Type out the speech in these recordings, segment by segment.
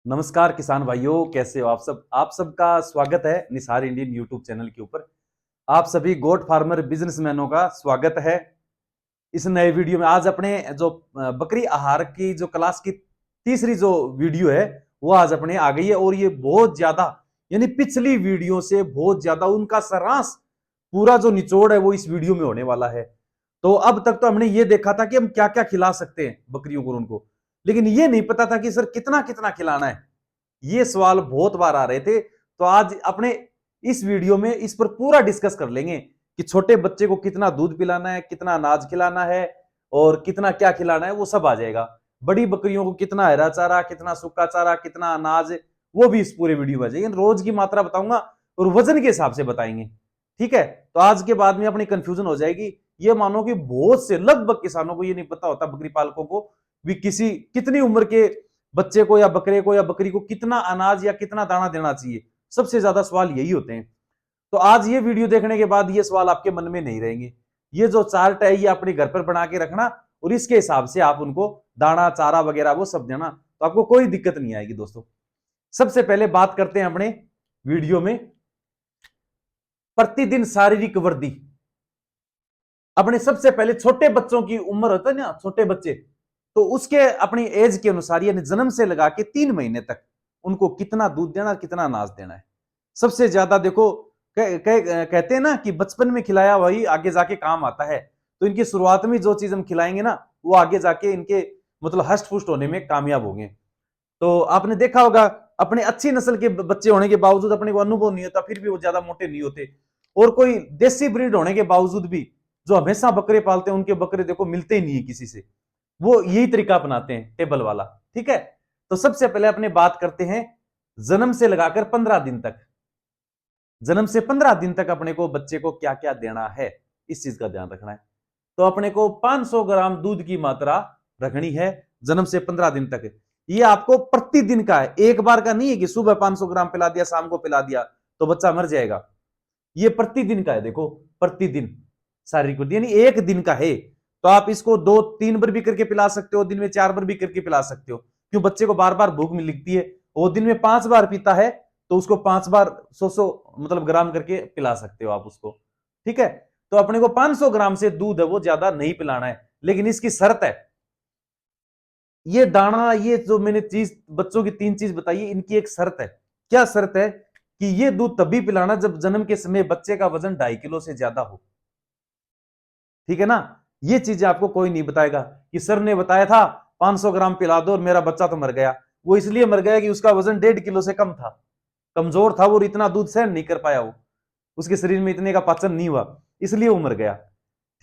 नमस्कार किसान भाइयों, कैसे हो आप सबका स्वागत है निसार इंडियन यूट्यूब चैनल के ऊपर। आप सभी गोट फार्मर बिजनेसमैनों का स्वागत है इस नए वीडियो में। आज अपने जो बकरी आहार की जो क्लास की तीसरी जो वीडियो है वो आज अपने आ गई है, और ये बहुत ज्यादा यानी पिछली वीडियो से बहुत ज्यादा उनका सारांश पूरा जो निचोड़ है वो इस वीडियो में होने वाला है। तो अब तक तो हमने ये देखा था कि हम क्या क्या खिला सकते हैं बकरियों को उनको, लेकिन ये नहीं पता था कि सर कितना कितना खिलाना है। ये सवाल बहुत बार आ रहे थे, तो आज अपने इस वीडियो में इस पर पूरा डिस्कस कर लेंगे कि छोटे बच्चे को कितना दूध पिलाना है, कितना अनाज खिलाना है और कितना क्या खिलाना है, वो सब आ जाएगा। बड़ी बकरियों को कितना हरा चारा, कितना सूखा चारा, कितना अनाज, वो भी इस पूरे वीडियो में आ जाएगी। रोज की मात्रा बताऊंगा और वजन के हिसाब से बताएंगे, ठीक है। तो आज के बाद में अपनी कंफ्यूजन हो जाएगी। ये मानो कि बहुत से लगभग किसानों को ये नहीं पता होता, बकरी पालकों को भी, किसी कितनी उम्र के बच्चे को या बकरे को या बकरी को कितना अनाज या कितना दाना देना चाहिए। सबसे ज्यादा सवाल यही होते हैं। तो आज ये वीडियो देखने के बाद ये सवाल आपके मन में नहीं रहेंगे। ये जो चार्ट है ये अपने घर पर बना के रखना और इसके हिसाब से आप उनको दाना चारा वगैरह वो सब देना, तो आपको कोई दिक्कत नहीं आएगी दोस्तों। सबसे पहले बात करते हैं अपने वीडियो में प्रतिदिन शारीरिक वृद्धि। अपने सबसे पहले छोटे बच्चों की उम्र होता है ना, छोटे बच्चे, तो उसके अपनी एज के अनुसार यानी जन्म से लगा के 3 महीने तक उनको कितना दूध देना, कितना अनाज देना है। सबसे ज्यादा देखो कहते हैं ना कि बचपन में खिलाया वही आगे जाके काम आता है। तो इनकी शुरुआत में जो चीज हम खिलाएंगे ना वो आगे जाके इनके मतलब हष्ट पुष्ट होने में कामयाब होंगे। तो आपने देखा होगा अपने अच्छी नस्ल के बच्चे होने के बावजूद अपने को अनुभव नहीं होता, फिर भी वो ज्यादा मोटे नहीं होते। और कोई देसी ब्रीड होने के बावजूद भी जो हमेशा बकरे पालते हैं उनके बकरे देखो मिलते ही नहीं है किसी से, वो यही तरीका अपनाते हैं टेबल वाला, ठीक है। तो सबसे पहले अपने बात करते हैं जन्म से लगाकर 15 दिन तक। जन्म से 15 दिन तक अपने को बच्चे को क्या क्या देना है, इस चीज का ध्यान रखना है। तो अपने को 500 ग्राम दूध की मात्रा रखनी है जन्म से 15 दिन तक। ये आपको प्रतिदिन का है, एक बार का नहीं है कि सुबह 500 ग्राम पिला दिया शाम को पिला दिया तो बच्चा मर जाएगा। ये प्रतिदिन का है, देखो प्रतिदिन शारीरिक वृद्धि यानी एक दिन का है। तो आप इसको 2-3 बार भी करके पिला सकते हो, दिन में 4 बार भी करके पिला सकते हो। क्यों, बच्चे को बार बार भूख मिल लगती है, वो दिन में 5 बार पीता है तो उसको 5 बार 100 मतलब ग्राम करके पिला सकते हो आप उसको, ठीक है। तो अपने को 500 ग्राम से दूध है वो ज्यादा नहीं पिलाना है, लेकिन इसकी शर्त है ये दाना, ये जो मैंने चीज बच्चों की 3 चीज बताई है, इनकी एक शर्त है। क्या शर्त है कि ये दूध तभी पिलाना जब जन्म के समय बच्चे का वजन 2.5 किलो से ज्यादा हो, ठीक है ना। ये चीजें आपको कोई नहीं बताएगा कि सर ने बताया था 500 ग्राम पिला दो और मेरा बच्चा तो मर गया। वो इसलिए मर गया कि उसका वजन 1.5 किलो से कम था, कमजोर था वो, इतना दूध सहन नहीं कर पाया, वो उसके शरीर में इतने का पाचन नहीं हुआ, इसलिए वो मर गया,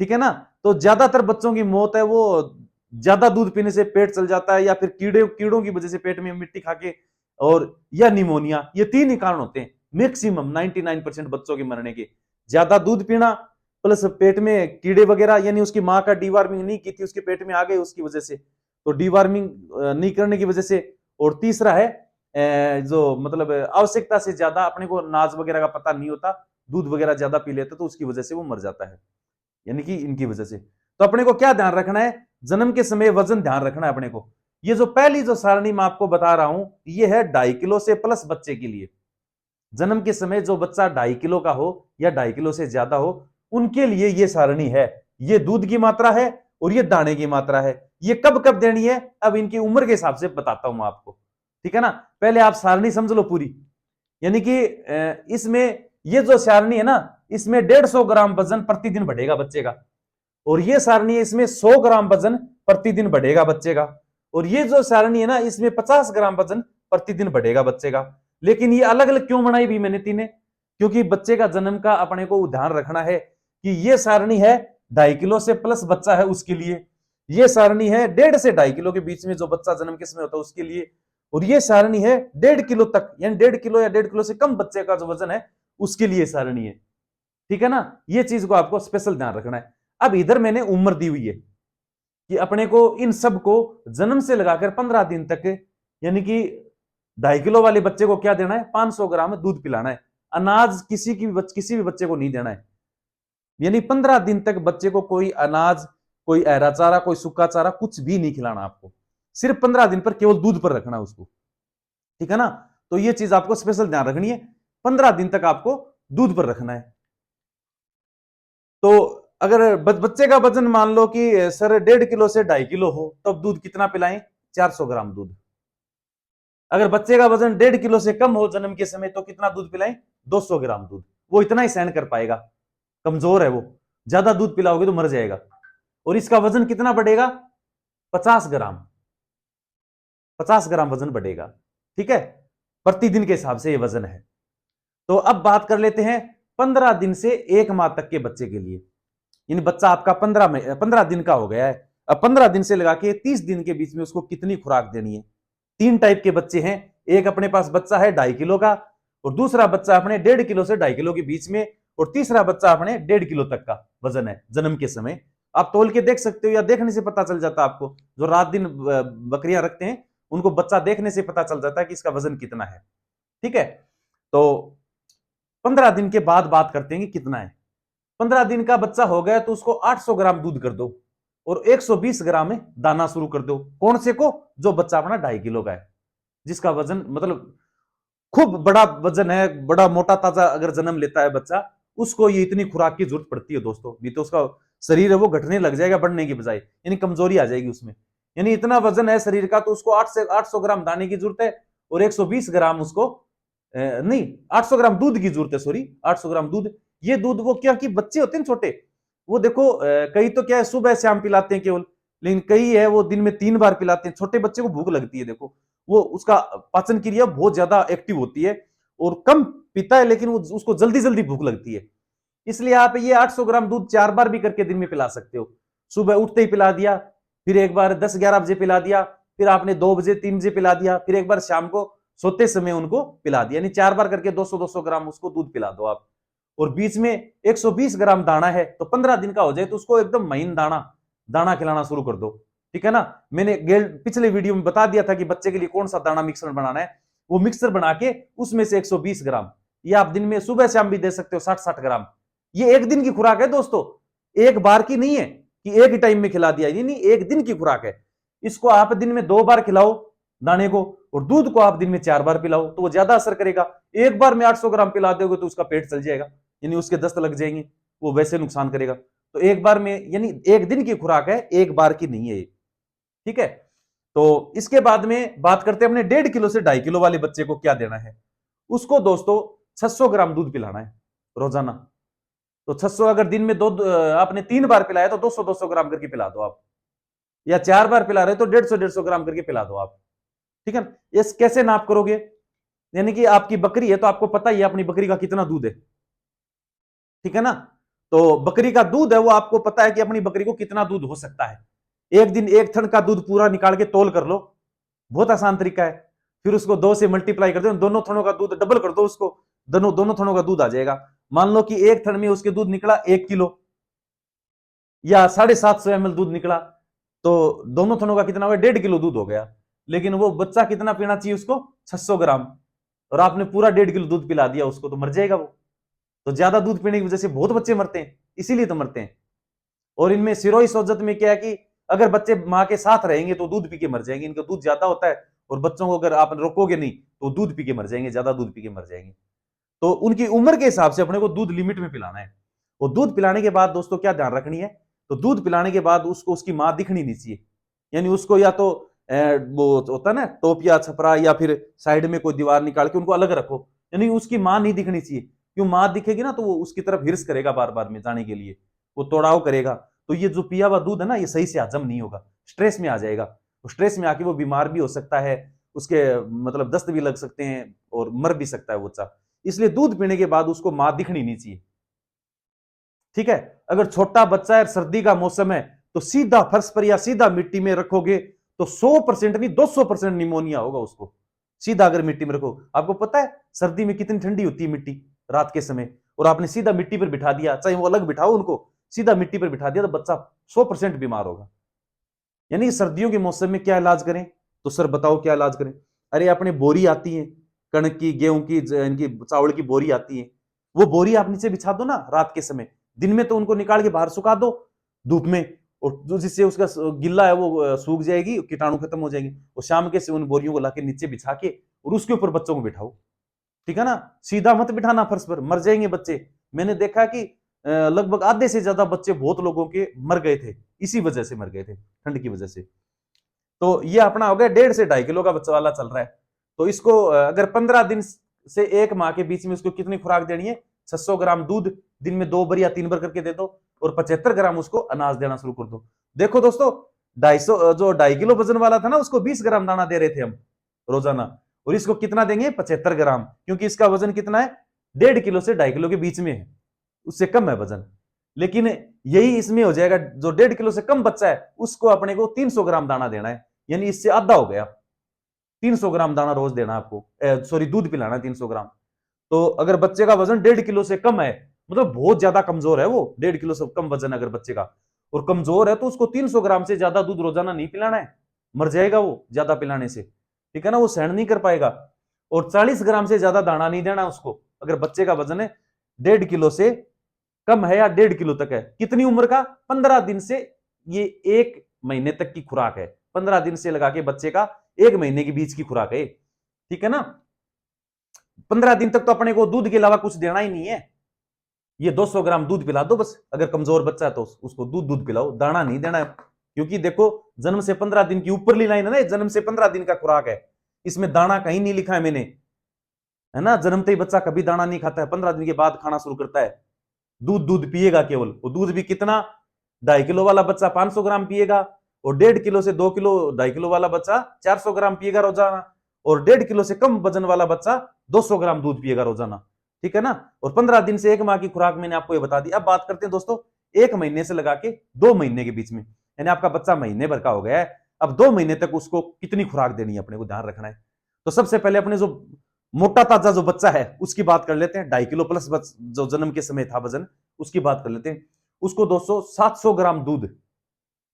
ठीक है ना। तो ज्यादातर बच्चों की मौत है वो ज्यादा दूध पीने से पेट चल जाता है, या फिर कीड़ों की वजह से पेट में मिट्टी खा के, और या निमोनिया। ये 3 ही कारण होते हैं मैक्सिमम 99% बच्चों के मरने के। ज्यादा दूध पीना प्लस पेट में कीड़े वगैरह, यानी उसकी माँ का डीवार्मिंग नहीं की थी, उसके पेट में आ गए उसकी वजह से, तो डीवार्मिंग नहीं करने की वजह से। और तीसरा है जो मतलब आवश्यकता से ज्यादा अपने को नाज वगैरह का पता नहीं होता, दूध वगैरह ज्यादा पी लेते तो उसकी वजह से वो मर जाता है, यानी कि इनकी वजह से। तो अपने को क्या ध्यान रखना है, जन्म के समय वजन ध्यान रखना है अपने को। ये जो पहली जो सारणी मैं आपको बता रहा हूं ये है 2.5 किलो से प्लस बच्चे के लिए। जन्म के समय जो बच्चा 2.5 किलो का हो या 2.5 किलो से ज्यादा हो उनके लिए ये सारणी है। ये दूध की मात्रा है और ये दाने की मात्रा है। ये कब कब देनी है अब इनकी उम्र के हिसाब से बताता हूं आपको, ठीक है ना। पहले आप सारणी समझ लो पूरी, यानी कि इसमें ये जो सारणी है ना इसमें 150 ग्राम वजन प्रतिदिन बढ़ेगा बच्चे का, और ये सारणी है इसमें 100 ग्राम वजन प्रतिदिन बढ़ेगा बच्चे का, और ये जो सारणी है ना इसमें 50 ग्राम वजन प्रतिदिन बढ़ेगा बच्चे का। लेकिन ये अलग अलग क्यों बनाई भी मैंने तीनों, क्योंकि बच्चे का जन्म का अपने को ध्यान रखना है कि ये सारणी है 2.5 किलो से प्लस बच्चा है उसके लिए, ये सारणी है 1.5 से 2.5 किलो के बीच में जो बच्चा जन्म के समय होता है उसके लिए, और ये सारणी है 1.5 किलो तक यानी 1.5 किलो या 1.5 किलो से कम बच्चे का जो वजन है उसके लिए सारणी है, ठीक है ना। ये चीज को आपको स्पेशल ध्यान रखना है। अब इधर मैंने उम्र दी हुई है कि अपने को इन सब को जन्म से लगाकर 15 दिन तक, यानी कि 2.5 किलो वाले बच्चे को क्या देना है, 500 ग्राम दूध पिलाना है। अनाज किसी भी बच्चे को नहीं देना है, यानी 15 दिन तक बच्चे को कोई अनाज, कोई हरा चारा, कोई सूखा चारा कुछ भी नहीं खिलाना आपको। सिर्फ 15 दिन पर केवल दूध पर रखना उसको, ठीक है ना। तो ये चीज आपको स्पेशल ध्यान रखनी है, 15 दिन तक आपको दूध पर रखना है। तो अगर बच्चे का वजन मान लो कि सर 1.5 किलो से 2.5 किलो हो, तब दूध कितना पिलाएं? 400 ग्राम दूध। अगर बच्चे का वजन 1.5 किलो से कम हो जन्म के समय, तो कितना दूध पिलाएं? 200 ग्राम दूध। वो इतना ही सहन कर पाएगा, कमजोर है वो, ज्यादा दूध पिलाओगे तो मर जाएगा। और इसका वजन कितना बढ़ेगा? 50 ग्राम, 50 ग्राम वजन बढ़ेगा। ठीक है, प्रतिदिन के हिसाब से ये वजन है। तो अब बात कर लेते हैं 15 दिन से 1 माह तक के बच्चे के लिए। यानी बच्चा आपका 15 दिन का हो गया है, अब 15 दिन से लगा के 30 दिन के बीच में उसको कितनी खुराक देनी है? 3 टाइप के बच्चे हैं। एक अपने पास बच्चा है 2.5 किलो का, और दूसरा बच्चा अपने 1.5 किलो से 2.5 किलो के बीच में, और तीसरा बच्चा अपने 1.5 किलो तक का वजन है जन्म के समय। आप तोल के देख सकते हो, या देखने से पता चल जाता है आपको। जो रात दिन बकरियां रखते हैं उनको बच्चा देखने से पता चल जाता है कि इसका वजन कितना है। ठीक है, तो 15 दिन के बाद बात करते हैं कि कितना है। 15 दिन का बच्चा हो गया तो उसको 800 ग्राम दूध कर दो, और 120 ग्राम में दाना शुरू कर दो। कौन से को? जो बच्चा अपना 2.5 किलो का है, जिसका वजन मतलब खूब बड़ा वजन है, बड़ा मोटा ताजा अगर जन्म लेता है बच्चा, उसको ये इतनी खुराक की जरूरत पड़ती है दोस्तों। नहीं तो उसका शरीर है वो घटने लग जाएगा बढ़ने की बजाय, यानी कमजोरी आ जाएगी उसमें। यानी इतना वजन है शरीर का, तो उसको 800 ग्राम दाने की जरूरत है, और 120 ग्राम उसको नहीं, 800 ग्राम दूध की जरूरत है, सॉरी 800 ग्राम दूध। ये दूध वो क्या कि बच्चे होते हैं छोटे, वो देखो कई तो क्या है सुबह शाम पिलाते हैं केवल, लेकिन कई है वो दिन में 3 बार पिलाते हैं। छोटे बच्चे को भूख लगती है, देखो वो उसका पाचन क्रिया बहुत ज्यादा एक्टिव होती है, और कम पीता है लेकिन वो उसको जल्दी जल्दी भूख लगती है। इसलिए आप ये 800 ग्राम दूध 4 बार भी करके दिन में पिला सकते हो। सुबह उठते ही पिला दिया, फिर एक बार 10-11 बजे पिला दिया, फिर आपने 2 बजे 3 बजे पिला दिया, फिर एक बार शाम को सोते समय उनको पिला दिया। यानी 4 बार करके 200-200 ग्राम उसको दूध पिला दो आप। और बीच में 120 ग्राम दाना है, तो 15 दिन का हो जाए तो उसको एकदम महीन दाना दाना खिलाना शुरू कर दो। ठीक है ना। मैंने पिछले वीडियो में बता दिया था कि बच्चे के लिए कौन सा दाना मिक्सर बनाना है। वो मिक्सर बना के उसमें से 120 ग्राम, ये आप दिन में सुबह शाम भी दे सकते हो, 60-60 ग्राम। ये एक दिन की खुराक है दोस्तों, एक बार की नहीं है कि एक ही टाइम में खिला दिया, ये नहीं, एक दिन की खुराक है। इसको आप दिन में 2 बार खिलाओ दाने को, और दूध को आप दिन में 4 बार पिलाओ, तो वो ज्यादा असर करेगा। एक बार में 800 ग्राम पिला दोगे तो उसका पेट चल जाएगा, यानी उसके दस्त लग जाएंगे, वो वैसे नुकसान करेगा। तो एक बार में, यानी एक दिन की खुराक है, एक बार की नहीं है ये। ठीक है, तो इसके बाद में बात करते हैं अपने 1.5 किलो से 2.5 किलो वाले बच्चे को क्या देना है। उसको दोस्तों 600 ग्राम दूध पिलाना है रोजाना। तो 600 अगर दिन में आपने 3 बार पिलाया तो 200-200 ग्राम करके पिला दो आप, या 4 बार पिला रहे तो 150-150 ग्राम करके पिला दो आप। ठीक है, ये कैसे नाप करोगे? यानी कि आपकी बकरी है तो आपको पता ही है अपनी बकरी का कितना दूध है। ठीक है ना, तो बकरी का दूध है वो आपको पता है कि अपनी बकरी को कितना दूध हो सकता है। एक दिन एक थन का दूध पूरा निकाल के तोल कर लो, बहुत आसान तरीका है। फिर उसको 2 से मल्टीप्लाई कर दो, दोनों थनों का दूध डबल कर दो, उसको दोनों दोनों थनों का दूध आ जाएगा। मान लो कि एक थन में उसके दूध निकला 1 किलो या 750 ml दूध निकला, तो दोनों थनों का कितना हो गया? 1.5 किलो दूध हो गया। लेकिन वो बच्चा कितना पीना चाहिए उसको? 600 ग्राम, और आपने पूरा 1.5 किलो दूध पिला दिया उसको, तो मर जाएगा वो। तो ज्यादा दूध पीने की वजह से बहुत बच्चे मरते हैं, इसीलिए तो मरते हैं। और इनमें सिरोही सोजत में क्या है कि अगर बच्चे माँ के साथ रहेंगे तो दूध पी के मर जाएंगे, इनका दूध ज्यादा होता है, और बच्चों को अगर आप रोकोगे नहीं तो दूध पी के मर जाएंगे, ज्यादा दूध पी के मर जाएंगे। तो उनकी उम्र के हिसाब से अपने को दूध लिमिट में पिलाना है। और दूध पिलाने के बाद दोस्तों क्या ध्यान रखनी है, तो दूध पिलाने के बाद उसको उसकी माँ दिखनी नहीं चाहिए। यानी उसको या तो वो होता है ना टोप या छपरा, या फिर साइड में कोई दीवार निकाल के उनको अलग रखो, यानी उसकी माँ नहीं दिखनी चाहिए। क्यों? माँ दिखेगी ना तो वो उसकी तरफ हिर्स करेगा बार बार में जाने के लिए, वो तोड़ाव करेगा। तो ये जो पिया हुआ दूध है ना, ये सही से हजम नहीं होगा, स्ट्रेस में आ जाएगा। तो स्ट्रेस में आके वो बीमार भी हो सकता है, उसके मतलब दस्त भी लग सकते हैं, और मर भी सकता है वो बच्चा। इसलिए दूध पीने के बाद उसको मां दिखनी नहीं चाहिए। ठीक है, अगर छोटा बच्चा है, सर्दी का मौसम है, तो सीधा फर्श पर या सीधा मिट्टी में रखोगे तो 100% नहीं 200% निमोनिया होगा उसको। सीधा अगर मिट्टी में रखो, आपको पता है सर्दी में कितनी ठंडी होती है मिट्टी रात के समय, और आपने सीधा मिट्टी पर बिठा दिया, चाहे वो अलग बिठाओ उनको, सीधा मिट्टी पर बिठा दिया, तो बच्चा 100% बीमार होगा। यानी सर्दियों के मौसम में क्या इलाज करें? तो सर बताओ क्या इलाज करें? अरे अपने बोरी आती है, कणक की, गेहूं की, इनकी चावल की बोरी आती है, वो बोरी आप नीचे बिछा दो ना रात के समय। दिन में तो उनको निकाल के बाहर सुखा दो धूप में, और जिससे उसका गिल्ला है वो सूख जाएगी, कीटाणु खत्म हो जाएंगे। और शाम के से उन बोरियों को लाके नीचे बिछा के और उसके ऊपर बच्चों को बिठाओ, ठीक है ना। सीधा मत बिठाना फर्श पर, मर जाएंगे बच्चे। मैंने देखा कि लगभग आधे से ज्यादा बच्चे बहुत लोगों के मर गए थे, इसी वजह से मर गए थे, ठंड की वजह से। तो ये अपना हो गया 1.5 से 2.5 किलो का बच्चा वाला चल रहा है। तो इसको अगर 15 दिन से 1 माह के बीच में उसको कितनी खुराक देनी है, 600 ग्राम दूध दिन में 2 बार या 3 बार करके दे दो, और 75 ग्राम उसको अनाज देना शुरू कर दो। देखो दोस्तों, 250 जो 2.5 किलो वजन वाला था ना, उसको 20 ग्राम दाना दे रहे थे हम रोजाना, और इसको कितना देंगे, 75 ग्राम, क्योंकि इसका वजन कितना है, 1.5 किलो से 2.5 किलो के बीच में है, उससे कम है वजन। लेकिन यही इसमें हो जाएगा, जो 1.5 किलो से कम बच्चा है उसको अपने को 300 ग्राम दाना देना है, यानी इससे आधा हो गया। 300 ग्राम दाना रोज देना आपको, सॉरी दूध पिलाना है 300 ग्राम। तो अगर बच्चे का वजन 1.5 किलो से कम है, मतलब बहुत ज्यादा कमजोर है वो, 1.5 किलो से कम वजन अगर बच्चे का, और कमजोर है, तो उसको 300 ग्राम से ज्यादा दूध रोजाना नहीं पिलाना है, मर जाएगा वो ज्यादा पिलाने से, ठीक है ना, वो सहन नहीं कर पाएगा। और 40 ग्राम से ज्यादा दाना नहीं देना उसको, अगर बच्चे का वजन है 1.5 किलो से कम है या 1.5 किलो तक है। कितनी उम्र का, 15 दिन से, ये 1 महीने तक की खुराक है, 15 दिन से लगा के बच्चे का 1 महीने के बीच की खुराक है, ठीक है ना। 15 दिन तक तो अपने को दूध के अलावा कुछ देना ही नहीं है, ये 200 ग्राम दूध पिला दो बस। अगर कमजोर बच्चा है तो उसको दूध पिलाओ, दाना नहीं देना है। क्योंकि देखो, जन्म से 15 दिन की ऊपरली लाइन है ना, जन्म से 15 दिन का खुराक है, इसमें दाना कहीं नहीं लिखा है मैंने, है ना। जन्मते ही बच्चा कभी दाना नहीं खाता है, 15 दिन के बाद खाना शुरू करता है, दूध पिएगा केवल। वो दूध भी कितना, 2.5 किलो वाला बच्चा 500 ग्राम पिएगा, और 1.5 किलो से 2 किलो 2.5 किलो वाला बच्चा 400 ग्राम पिएगा रोजाना, और 1.5 किलो से कम वजन वाला बच्चा 200 ग्राम दूध पिएगा रोजाना, ठीक है ना। और 15 दिन से 1 माह की खुराक मैंने आपको ये बता दी। अब बात करते हैं दोस्तों 1 महीने से लगा के 2 महीने के बीच में, यानी आपका बच्चा महीने भर का हो गया है, अब 2 महीने तक उसको कितनी खुराक देनी है अपने को ध्यान रखना है। तो सबसे पहले अपने जो मोटा ताजा जो बच्चा है उसकी बात कर लेते हैं, 2.5 किलो प्लस जो जन्म के समय था वजन, उसकी बात कर लेते हैं। उसको 700 ग्राम दूध,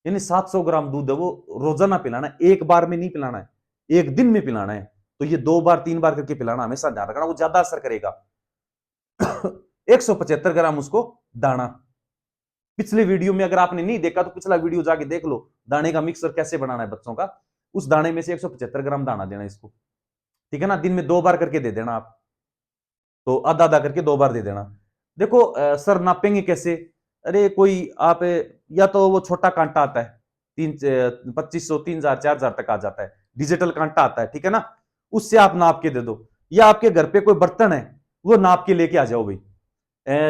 यानी 700 ग्राम दूध है वो रोजाना पिलाना है, एक बार में नहीं पिलाना है, एक दिन में पिलाना है। तो ये 2 बार 3 बार करके पिलाना, हमेशा ध्यान रखना, वो ज्यादा असर करेगा। 175 ग्राम उसको दाना, पिछले वीडियो में अगर आपने नहीं देखा तो पिछला वीडियो जाके देख लो, दाने का मिक्सर कैसे बनाना है बच्चों का, उस दाने में से 175 ग्राम दाना देना इसको, ठीक है ना। दिन में 2 बार करके दे देना आप, तो आधा आधा करके 2 बार दे देना। देखो सर नापेंगे कैसे, अरे कोई आप, या तो वो छोटा कांटा आता है, 2500 3000 4000 तक आ जाता है, डिजिटल कांटा आता है, ठीक है ना, उससे आप नाप के दे दो। या आपके घर पे कोई बर्तन है, वो नाप के लेके आ जाओ भाई।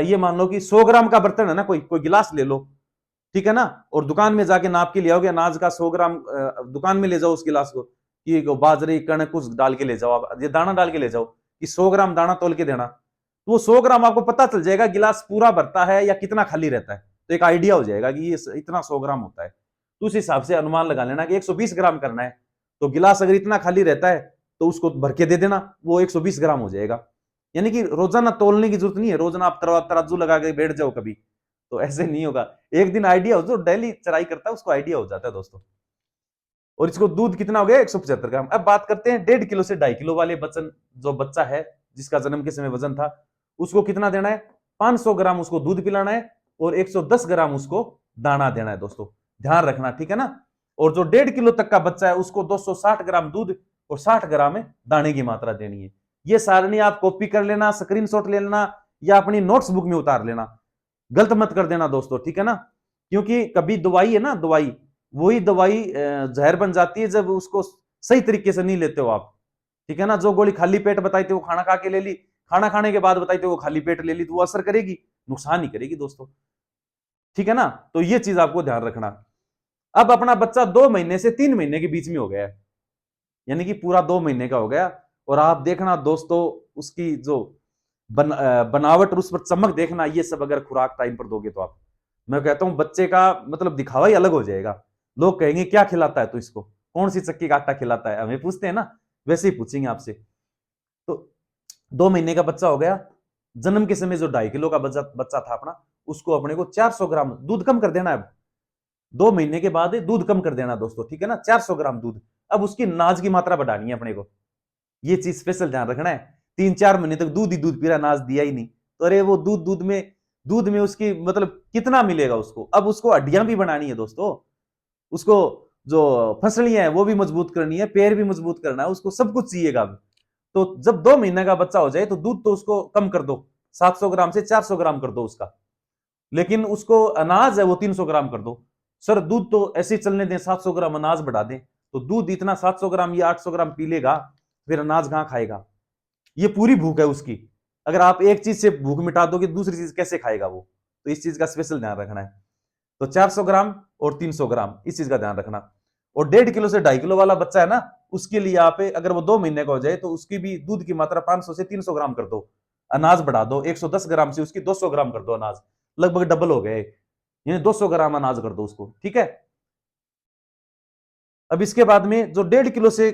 ये मान लो कि 100 ग्राम का बर्तन है ना, कोई गिलास ले लो, ठीक है ना, और दुकान में जाके नाप के ले आओगे अनाज का 100 ग्राम, दुकान में ले जाओ उस गिलास को, कि बाजरे कणक कुछ डाल के ले जाओ, आप ये दाना डाल के ले जाओ कि 100 ग्राम दाना तोल के देना, तो वो 100 ग्राम आपको पता चल जाएगा गिलास पूरा भरता है या कितना खाली रहता है, तो एक आइडिया हो जाएगा कि ये इतना 100 ग्राम होता है। तो उस हिसाब से अनुमान लगा लेना कि 120 ग्राम करना है, तो गिलास अगर इतना खाली रहता है तो उसको भर के दे देना, वो 120 ग्राम हो जाएगा। यानी कि रोजाना तोलने की जरूरत नहीं है, रोजाना आप तराजू लगा के बैठ जाओ कभी, तो ऐसे नहीं होगा। एक दिन आइडिया हो, जो डेली चराई करता है उसको आइडिया हो जाता है दोस्तों। और इसको दूध कितना हो गया, 175 ग्राम। अब बात करते हैं 1.5 किलो से 2.5 किलो वाले बच्चन, जो बच्चा है जिसका जन्म के समय वजन था, उसको कितना देना है, 500 ग्राम उसको दूध पिलाना है, और 110 ग्राम उसको दाना देना है दोस्तों, ध्यान रखना, ठीक है ना। और जो 1.5 किलो तक का बच्चा है उसको 260 ग्राम दूध और 60 ग्राम दाने की मात्रा देनी है। ये सारणी आप कॉपी कर लेना, स्क्रीनशॉट ले लेना, या अपनी नोट्स बुक में उतार लेना, गलत मत कर देना दोस्तों, ठीक है ना। क्योंकि कभी दवाई है ना, दवाई वही दवाई जहर बन जाती है जब उसको सही तरीके से नहीं लेते हो आप, ठीक है ना। जो गोली खाली पेट बताई थी वो खाना खा के ले ली, खाना खाने के बाद बताई थी वो खाली पेट ले ली, तो वो असर करेगी, नुकसान ही करेगी दोस्तों, ठीक है ना। तो ये चीज आपको ध्यान रखना। अब अपना बच्चा 2 महीने से 3 महीने के बीच में हो गया है, यानी कि पूरा 2 महीने का हो गया, और आप देखना दोस्तों उसकी जो बनावट और उस पर चमक देखना, ये सब अगर खुराक टाइम पर दोगे तो आप, मैं कहता हूं बच्चे का मतलब दिखावा ही अलग हो जाएगा। लोग कहेंगे क्या खिलाता है तो इसको, कौन सी चक्की का आटा खिलाता है, हमें पूछते हैं ना, वैसे ही पूछेंगे आपसे। तो 2 महीने का बच्चा हो गया, जन्म के समय जो 2.5 किलो का बच्चा था अपना, उसको अपने को 400 ग्राम दूध कम कर देना है। अब 2 महीने के बाद दूध कम कर देना दोस्तों, ठीक है ना, 400 ग्राम दूध। अब उसकी नाज की मात्रा बढ़ानी है अपने को, ये चीज स्पेशल ध्यान रखना है। 3-4 महीने तक दूध ही दूध पी रहा, नाज दिया ही नहीं, तो अरे वो दूध में उसकी मतलब कितना मिलेगा उसको। अब उसको हड्डियां भी बनानी है दोस्तों, उसको जो फसलियां है वो भी मजबूत करनी है, पैर भी मजबूत करना है, उसको सब कुछ चाहिएगा। तो जब 2 महीने का बच्चा हो जाए तो दूध तो उसको कम कर दो, 700 ग्राम से 400 ग्राम कर दो उसका, लेकिन उसको अनाज है वो 300 ग्राम कर दो। सर दूध तो ऐसे ही चलने दें, 700 ग्राम अनाज बढ़ा दें, तो दूध इतना 700 ग्राम या 800 ग्राम पी लेगा, फिर अनाज कहां खाएगा? ये पूरी भूख है उसकी। अगर आप एक चीज से भूख मिटा दोगे दूसरी चीज कैसे खाएगा वो? तो इस चीज का स्पेशल ध्यान रखना है। तो 400 ग्राम और 300 ग्राम इस चीज का ध्यान रखना। और 1.5 किलो से 2.5 किलो वाला बच्चा है ना, उसके लिए आप अगर वो 2 महीने का हो जाए तो उसकी भी दूध की मात्रा 500 से 300 ग्राम कर दो, अनाज बढ़ा दो, 110 ग्राम से उसकी 200 ग्राम कर दो अनाज, लगभग डबल हो गए, यानी 200 ग्राम अनाज कर दो उसको, ठीक है। अब इसके बाद में जो 1.5 किलो से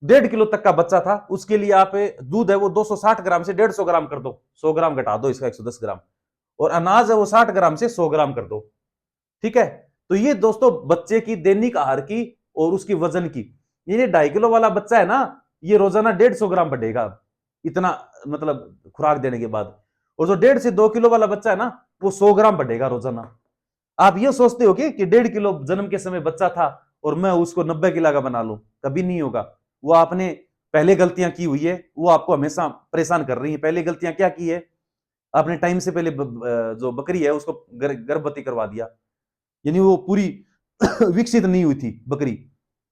1.5 किलो तक का बच्चा था उसके लिए आप दूध है वो 260 ग्राम से 150 ग्राम कर दो, 100 ग्राम घटा दो इसका 110 ग्राम, और अनाज है वो 60 ग्राम से 100 ग्राम कर दो, ठीक है। तो ये दोस्तों बच्चे की दैनिक आहार की और उसकी वजन की, ये 2.5 किलो वाला बच्चा है ना, ये रोजाना 150 ग्राम बढ़ेगा, इतना मतलब खुराक देने के बाद। और जो 1.5 से 2 किलो वाला बच्चा है ना, वो 100 ग्राम बढ़ेगा रोजाना। आप ये सोचते हो कि 1.5 किलो जन्म के समय बच्चा था और मैं उसको 90 किलो का बना लूं, कभी नहीं होगा। वो आपने पहले गलतियां की हुई है, वो आपको हमेशा परेशान कर रही है। पहले गलतियां क्या की है? आपने टाइम से पहले जो बकरी है उसको गर्भवती करवा दिया, यानी वो पूरी विकसित नहीं हुई थी बकरी।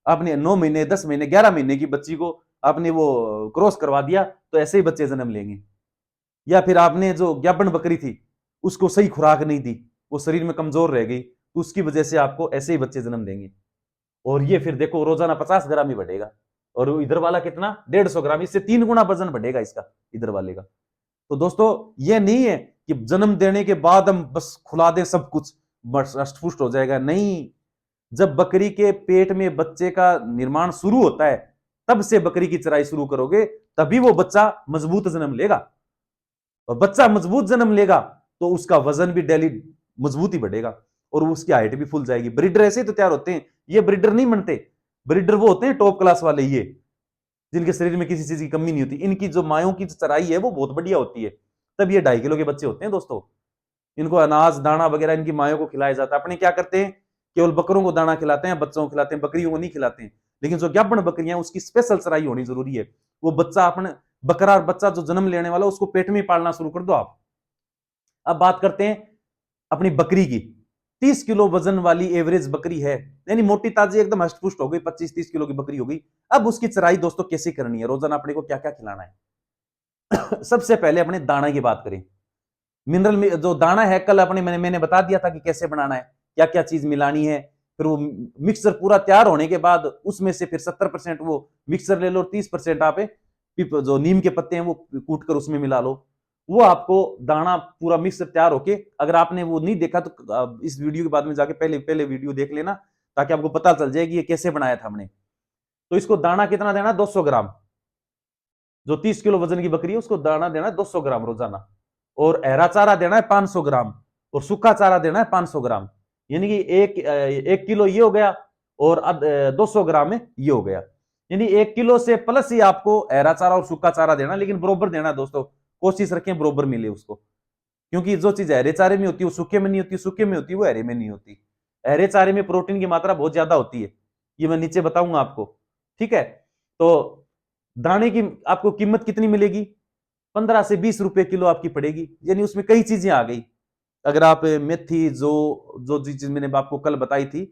आपने 9 महीने 10 महीने 11 महीने की बच्ची को आपने वो क्रॉस करवा दिया, तो ऐसे ही बच्चे जन्म लेंगे। या फिर आपने जो ज्ञापन बकरी थी उसको सही खुराक नहीं दी, वो शरीर में कमजोर रह गई, तो उसकी वजह से आपको ऐसे ही बच्चे जन्म देंगे। और ये फिर देखो रोजाना 50 ग्राम ही बढ़ेगा, और इधर वाला कितना 150 ग्राम, इससे 3 गुना वजन बढ़ेगा इसका, इधर वाले का। तो दोस्तों ये नहीं है कि जन्म देने के बाद हम बस खुला दें सब कुछ पुष्ट हो जाएगा, नहीं। जब बकरी के पेट में बच्चे का निर्माण शुरू होता है तब से बकरी की चराई शुरू करोगे, तभी वो बच्चा मजबूत जन्म लेगा। और बच्चा मजबूत जन्म लेगा तो उसका वजन भी डेली मजबूत ही बढ़ेगा और उसकी हाइट भी फुल जाएगी। ब्रीडर ऐसे तो तैयार होते हैं, ये ब्रीडर नहीं बनते। ब्रीडर वो होते हैं टॉप क्लास वाले, ये जिनके शरीर में किसी चीज की कमी नहीं होती। इनकी जो मायों की चराई है वो बहुत बढ़िया होती है, तब ये 2.5 किलो के बच्चे होते हैं दोस्तों। इनको अनाज दाना वगैरह इनकी मायों को खिलाया जाता है। अपने क्या करते हैं, केवल बकरों को दाना खिलाते हैं, बच्चों को खिलाते हैं, बकरियों को नहीं खिलाते हैं। लेकिन जो गाभण बकरियां उसकी स्पेशल चराई होनी जरूरी है। वो बच्चा अपने बकरा बच्चा जो जन्म लेने वाला उसको पेट में पालना शुरू कर दो आप। अब बात करते हैं अपनी बकरी की। 30 किलो वजन वाली एवरेज बकरी है, यानी मोटी ताजी एकदम हष्टपुष्ट हो गई, 25-30 किलो की बकरी हो गई। अब उसकी चराई दोस्तों कैसे करनी है, रोजाना अपने को क्या क्या खिलाना है? सबसे पहले अपने दाना की बात करें। मिनरल जो दाना है कल अपने मैंने बता दिया था कि कैसे बनाना है, क्या क्या चीज मिलानी है। फिर वो मिक्सर पूरा तैयार होने के बाद उसमें से फिर 70% वो मिक्सर ले लो, 30% आप जो नीम के पत्ते हैं वो कूट कर उसमें मिला लो। वो आपको दाना पूरा मिक्सर तैयार होके, अगर आपने वो नहीं देखा तो इस वीडियो के बाद में जाके पहले पहले वीडियो देख लेना, ताकि आपको पता चल जाए कि ये कैसे बनाया था हमने। तो इसको दाना कितना देना? 200 ग्राम। जो 30 किलो वजन की बकरी है उसको दाना देना है 200 ग्राम रोजाना। और हरा चारा देना है 500 ग्राम, और सूखा चारा देना है 500 ग्राम। यानी कि एक किलो ये हो गया, और अब 200 ग्राम में ये हो गया। यानी 1 किलो से प्लस ही आपको हरा चारा और सूखा चारा देना, लेकिन बरोबर देना दोस्तों। कोशिश रखें बरोबर मिले उसको, क्योंकि जो चीज हरे चारे में होती है वो सूखे में नहीं होती, सूखे में होती है वो हरे में नहीं होती। हरे चारे में प्रोटीन की मात्रा बहुत ज्यादा होती है, ये मैं नीचे बताऊंगा आपको, ठीक है। तो दाने की आपको कीमत कितनी मिलेगी? 15 से 20 रुपए किलो आपकी पड़ेगी। यानी उसमें कई चीजें आ गई। अगर आप मेथी जो जो चीज मैंने आपको कल बताई थी,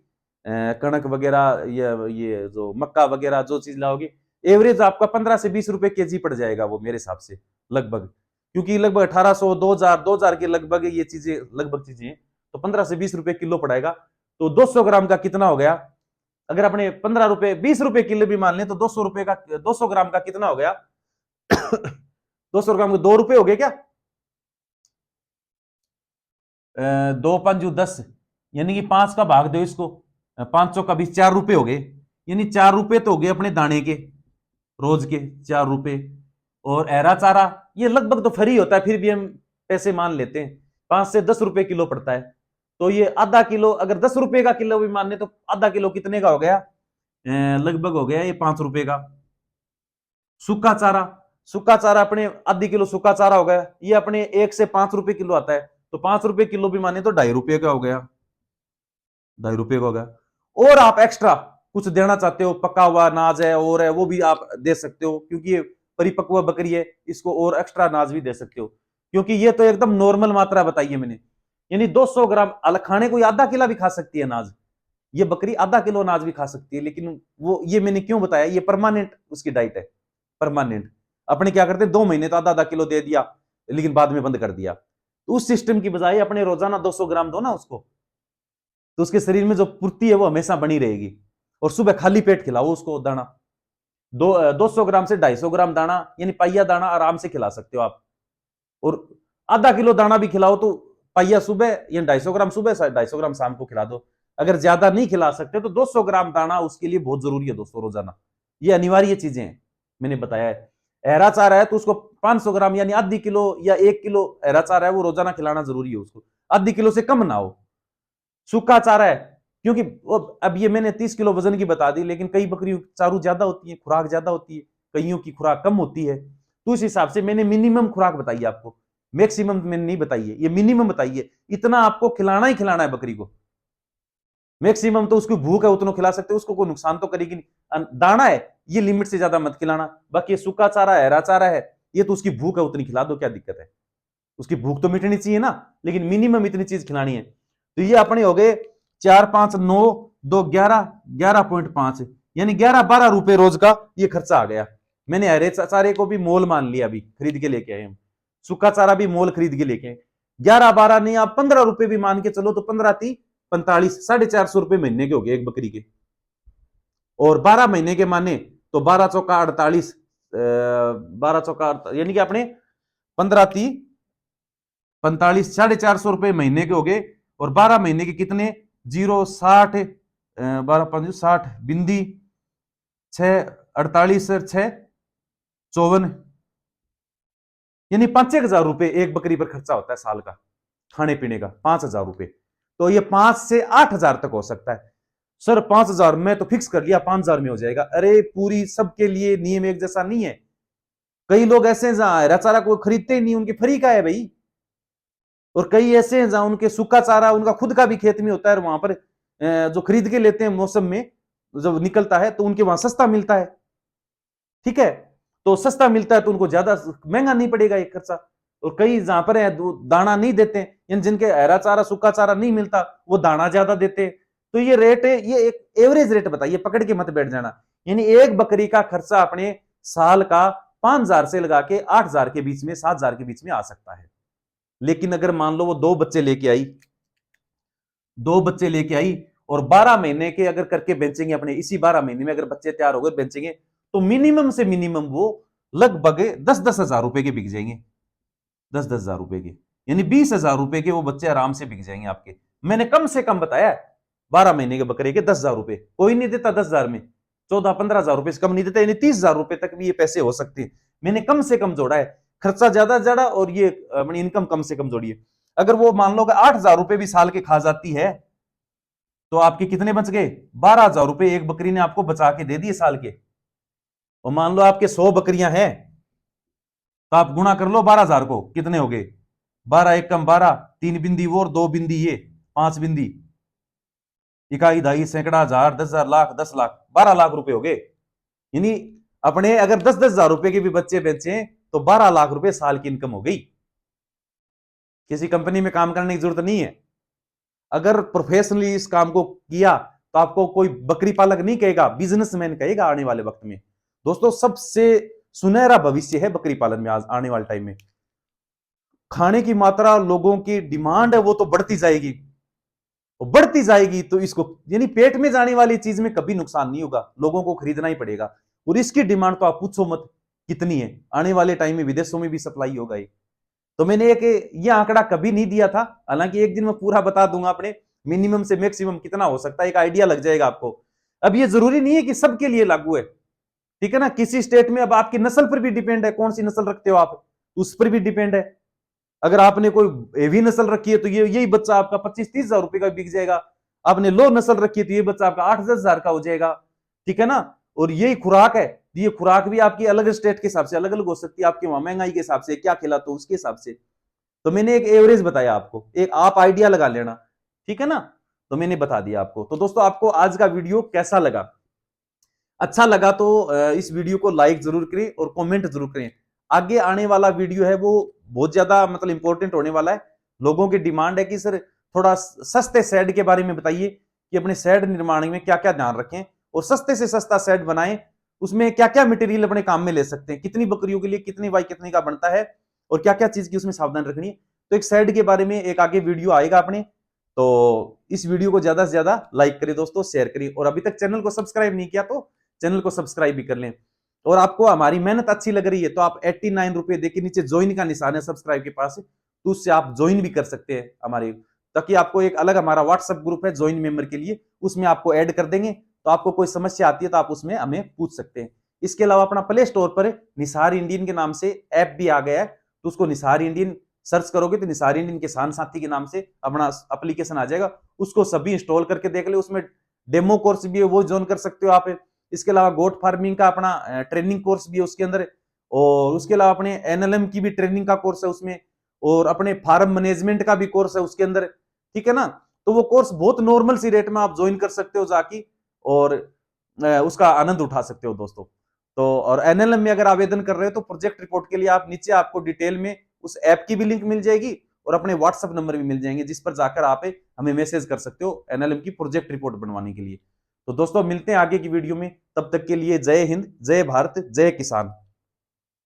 कणक वगैरह, ये जो मक्का वगैरह जो चीज लाओगे, एवरेज आपका 15 से 20 रुपए केजी पड़ जाएगा वो मेरे हिसाब से लगभग। क्योंकि लगभग 1800 2000 के लगभग ये चीजें लगभग चीजें हैं, तो 15 से 20 रुपए किलो पड़ेगा। तो 200 ग्राम का कितना हो गया? अगर अपने 15 रुपए 20 रुपए किलो भी मान लें तो 200 रुपए का 200 ग्राम का कितना हो गया? 200 ग्राम के 2 रुपए हो गए क्या? 2 5 10, यानी कि 5 का भाग दो इसको, 500 का 20, 4 रुपए हो गए। यानी 4 रुपए तो हो गए अपने दाने के, रोज के 4 रुपए। और हरा चारा ये लगभग तो फ्री होता है, फिर भी हम पैसे मान लेते हैं, 5 से 10 रुपए किलो पड़ता है। तो ये आधा किलो, अगर 10 रुपए का किलो भी मान ले तो आधा किलो कितने का हो गया? लगभग हो गया ये 5 रुपए का। सूखा चारा, सूखा चारा अपने आधी किलो सूखा चारा हो गया, ये अपने 1 से 5 रुपए किलो आता है। तो 5 रुपए किलो भी माने तो 2.5 रुपए का हो गया, 2.5 रुपए का हो गया। और आप एक्स्ट्रा कुछ देना चाहते हो, पका हुआ अनाज है और है, वो भी आप दे सकते हो, क्योंकि ये परिपक्व बकरी है, इसको और एक्स्ट्रा अनाज भी दे सकते हो, क्योंकि ये तो एकदम नॉर्मल मात्रा बताई है मैंने। यानी 200 ग्राम खाने को आधा किलो भी खा सकती है अनाज, ये बकरी आधा किलो अनाज भी खा सकती है। लेकिन वो ये मैंने क्यों बताया, ये परमानेंट उसकी डाइट है, परमानेंट। अपने क्या करते हैं 2 महीने तो आधा आधा किलो दे दिया, लेकिन बाद में बंद कर दिया। तो उस सिस्टम की बजाय अपने रोजाना 200 ग्राम दो ना उसको, तो उसके शरीर में जो पूर्ति है वो हमेशा बनी रहेगी। और सुबह खाली पेट खिलाओ उसको दाना, 200 ग्राम से 250 ग्राम दाना, यानी पाइया दाना आराम से खिला सकते हो आप। और आधा किलो दाना भी खिलाओ तो पाइया सुबह या 250 ग्राम सुबह, 250 ग्राम शाम को खिला दो। अगर ज्यादा नहीं खिला सकते तो 200 ग्राम दाना उसके लिए बहुत जरूरी है दोस्तों, रोजाना। ये अनिवार्य चीजें हैं, मैंने बताया है। हरा चारा है तो उसको 500 ग्राम यानी आधी किलो या 1 किलो हरा चारा है वो रोजाना खिलाना जरूरी है उसको, आधी किलो से कम ना हो। सूखा चारा है, क्योंकि अब ये मैंने 30 किलो वजन की बता दी, लेकिन कई बकरियों चारू ज्यादा होती है, खुराक ज्यादा होती है, कईयों की खुराक कम होती है। तो उस हिसाब से मैंने मिनिमम खुराक बताई है आपको, मैक्सिमम मैंने नहीं बताई है, ये मिनिमम बताई है। इतना आपको खिलाना ही खिलाना है बकरी को। मैक्सिमम तो उसकी भूख है उतना खिला सकते, उसको कोई नुकसान तो करेगी नहीं। दाना है ये लिमिट से ज्यादा मत खिलाना। बाकी सूखा चारा है, हरा चारा है, ये तो उसकी भूख है उतनी खिला दो, क्या दिक्कत है। उसकी भूख तो मिटनी चाहिए ना, लेकिन मिनिमम इतनी चीज खिलानी है। तो ये अपने हो गए 4 5 9 2 11 11.5, यानी 11-12 रुपए रोज का ये खर्चा आ गया। मैंने हरे चारे को भी मोल मान लिया, अभी खरीद के लेके आए हम। सूखा चारा भी मोल खरीद के लेके 11-12 नहीं, आप 15 रुपए भी मान के चलो तो 15-3 45, 450 रुपए महीने के हो गए एक बकरी के। और 12 महीने के माने तो 12 चौका 48, 12 चौका यानी कि अपने 15-3 45, 450 रुपए महीने के हो गए। और 12 महीने के कितने, 0-60, 12-5-60 बिंदी 6-48 6-54, यानी 5,000 रुपए एक बकरी पर खर्चा होता है साल का, खाने पीने का 5,000 रुपए। तो ये 5 से 8,000 तक हो सकता है। सर 5,000 में तो फिक्स कर लिया 5,000 में हो जाएगा। अरे पूरी सबके लिए नियम एक जैसा नहीं है। कई लोग ऐसे हैं जहां हरा चारा को खरीदते ही नहीं, उनकी फ्री का है भाई। और कई ऐसे हैं जहां उनके सूखा चारा उनका खुद का भी खेत में होता है, वहां पर जो खरीद के लेते हैं मौसम में जब निकलता है तो उनके वहां सस्ता मिलता है। ठीक है, तो सस्ता मिलता है तो उनको ज्यादा महंगा नहीं पड़ेगा ये खर्चा। और कई जहां पर है दाना नहीं देते, यानी जिनके हरा चारा सूखा चारा नहीं मिलता वो दाना ज्यादा देते। तो ये रेट है, ये एक एवरेज रेट बताइए, पकड़ के मत बैठ जाना। यानी एक बकरी का खर्चा अपने साल का 5,000 से लगा के 8,000 के बीच में, 7,000 के बीच में आ सकता है। लेकिन अगर मान लो वो 2 बच्चे लेके आई, 2 बच्चे लेके आई और 12 महीने के अगर करके बेचेंगे अपने, इसी 12 महीने में अगर बच्चे तैयार हो गए बेचेंगे, तो मिनिमम से मिनिमम वो लगभग 10-10 हजार रुपए के बिक जाएंगे। 10-10 हजार रुपए के, यानी 20,000 रुपए के वो बच्चे आराम से बिक जाएंगे आपके। मैंने कम से कम बताया 12 महीने के बकरे के 10,000 रुपए, कोई नहीं देता 10,000 में, 14-15 हजार रुपए से कम नहीं देता, यानी 30,000 रुपए तक भी ये पैसे हो सकते हैं। मैंने कम से कम जोड़ा है, खर्चा ज्यादा ज्यादा और ये अपनी इनकम कम से कम जोड़ी है। अगर वो मान लो 8,000 रुपए भी साल के खा जाती है तो आपके कितने बच गए, 12,000 रुपए एक बकरी ने आपको बचा के दे दिए साल के। और मान लो आपके 100 बकरियां हैं तो आप गुणा कर लो 12,000 को, कितने हो गए, 12 एक कम 12, 3 बिंदी वो और 2 बिंदी ये, 5 बिंदी, इकाई दाई सैकड़ा हजार 10,000 लाख 10 लाख 12 लाख रुपए हो गए। यानी अपने अगर 10-10 हजार रुपए के भी बच्चे बेचे तो 12 लाख रुपए साल की इनकम हो गई। किसी कंपनी में काम करने की जरूरत नहीं है। अगर प्रोफेशनली इस काम को किया तो आपको कोई बकरी पालक नहीं कहेगा, बिजनेसमैन कहेगा आने वाले वक्त में। दोस्तों सबसे सुनहरा भविष्य है बकरी पालन में आज आने वाले टाइम में। खाने की मात्रा, लोगों की डिमांड है वो तो बढ़ती जाएगी, बढ़ती जाएगी। तो इसको यानी पेट में जाने वाली चीज में कभी नुकसान नहीं होगा, लोगों को खरीदना ही पड़ेगा। और इसकी डिमांड तो आप पूछो मत कितनी है, आने वाले टाइम में विदेशों में भी सप्लाई होगा ये। तो मैंने एक ये आंकड़ा कभी नहीं दिया था, हालांकि एक दिन मैं पूरा बता दूंगा अपने मिनिमम से मैक्सिमम कितना हो सकता है, एक आइडिया लग जाएगा आपको। अब ये जरूरी नहीं है कि सबके लिए लागू है, ठीक है ना। किसी स्टेट में अब आपकी नस्ल पर भी डिपेंड है, कौन सी नस्ल रखते हो आप, उस पर भी डिपेंड है। अगर आपने कोई हेवी नस्ल रखी है तो ये यही बच्चा आपका 25-30 हजार रुपए का बिक जाएगा। आपने लो नस्ल रखी है तो ये बच्चा आपका 8-10 हजार का हो जाएगा, ठीक है ना। और यही खुराक है, ये खुराक भी आपकी अलग स्टेट के हिसाब से अलग अलग हो सकती है, आपके वहां महंगाई के हिसाब से क्या खिला तो उसके हिसाब से। तो मैंने एक एवरेज बताया आपको, एक आप आइडिया लगा लेना, ठीक है ना। तो मैंने बता दिया आपको। तो दोस्तों आपको आज का वीडियो कैसा लगा, अच्छा लगा तो इस वीडियो को लाइक जरूर करें और कमेंट जरूर करें। आगे आने वाला वीडियो है वो बहुत ज्यादा मतलब इंपॉर्टेंट होने वाला है। लोगों की डिमांड है कि सर थोड़ा सस्ते शेड के बारे में बताइए कि अपने शेड निर्माण में क्या क्या ध्यान रखें और सस्ते से सस्ता शेड बनाएं, उसमें क्या क्या मटेरियल अपने काम में ले सकते हैं, कितनी बकरियों के लिए कितनी बाई कितनी का बनता है और क्या क्या चीज की उसमें सावधान रखनी है। तो एक शेड के बारे में एक आगे वीडियो आएगा अपने, तो इस वीडियो को ज्यादा से ज्यादा लाइक करिए दोस्तों, शेयर करिए और अभी तक चैनल को सब्सक्राइब नहीं किया तो चैनल को सब्सक्राइब भी कर लें। और आपको हमारी मेहनत अच्छी लग रही है तो आप 89 रुपए देखिए नीचे ज्वाइन का निशान है सब्सक्राइब के पास, तो उससे आप ज्वाइन भी कर सकते हैं हमारे, ताकि आपको एक अलग हमारा व्हाट्सएप ग्रुप है ज्वाइन मेंबर के लिए, उसमें आपको ऐड कर देंगे, तो आपको कोई समस्या आती है तो आप उसमें हमें पूछ सकते हैं। इसके अलावा अपना प्ले स्टोर पर निसार इंडियन के नाम से ऐप भी आ गया है, तो उसको निसार इंडियन सर्च करोगे तो निसार इंडियन किसान साथी के नाम से अपना एप्लीकेशन आ जाएगा, उसको सभी इंस्टॉल करके देख ले, उसमें डेमो कोर्स भी है वो ज्वाइन कर सकते हो आप। इसके अलावा गोट फार्मिंग का अपना ट्रेनिंग कोर्स भी है उसके अंदर, और उसके अलावा अपने एनएलएम की भी ट्रेनिंग का कोर्स है उसमें, और अपने फार्म मैनेजमेंट का भी कोर्स है उसके अंदर, ठीक है ना। तो वो कोर्स बहुत नॉर्मल सी रेट में आप ज्वाइन कर सकते हो जाके, और उसका आनंद उठा सकते हो दोस्तों। तो और एनएलएम में अगर आवेदन कर रहे हो तो प्रोजेक्ट रिपोर्ट के लिए आप नीचे आपको डिटेल में उस ऐप की भी लिंक मिल जाएगी और अपने व्हाट्सएप नंबर भी मिल जाएंगे, जिस पर जाकर आप हमें मैसेज कर सकते हो एनएलएम की प्रोजेक्ट रिपोर्ट बनवाने के लिए। तो दोस्तों मिलते हैं आगे की वीडियो में, तब तक के लिए जय हिंद, जय भारत, जय किसान।